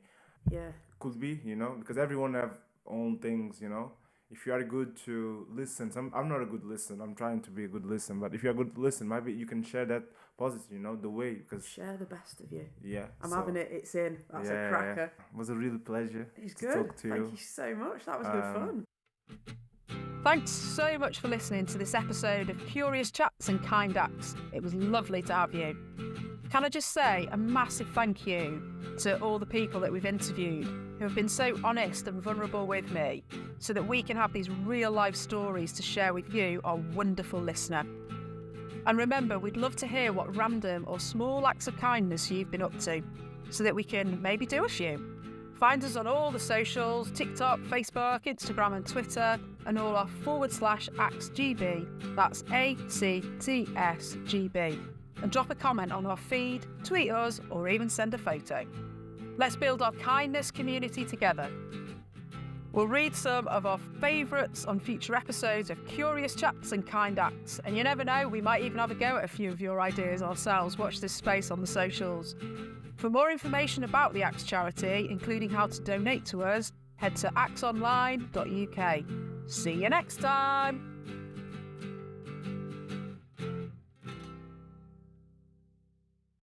Yeah. Could be, you know, because everyone have own things, you know. If you are good to listen, I'm not a good listener. I'm trying to be a good listener, but if you're good to listen, maybe you can share that positive, you know, the way, because share the best of you. Yeah, I'm having it. It's in. That's a cracker. Yeah. It was a real pleasure. It's to good. talk to you. Thank you so much. That was good fun. Thanks so much for listening to this episode of Curious Chats and Kind Acts. It was lovely to have you. Can I just say a massive thank you to all the people that we've interviewed who have been so honest and vulnerable with me, so that we can have these real life stories to share with you, our wonderful listener. And remember, we'd love to hear what random or small acts of kindness you've been up to, so that we can maybe do a few. Find us on all the socials, TikTok, Facebook, Instagram and Twitter, and all our /ActsGB, that's ACTSGB. And drop a comment on our feed, tweet us, or even send a photo. Let's build our kindness community together. We'll read some of our favourites on future episodes of Curious Chats and Kind Acts. And you never know, we might even have a go at a few of your ideas ourselves. Watch this space on the socials. For more information about the Acts charity, including how to donate to us, head to actsonline.uk. See you next time!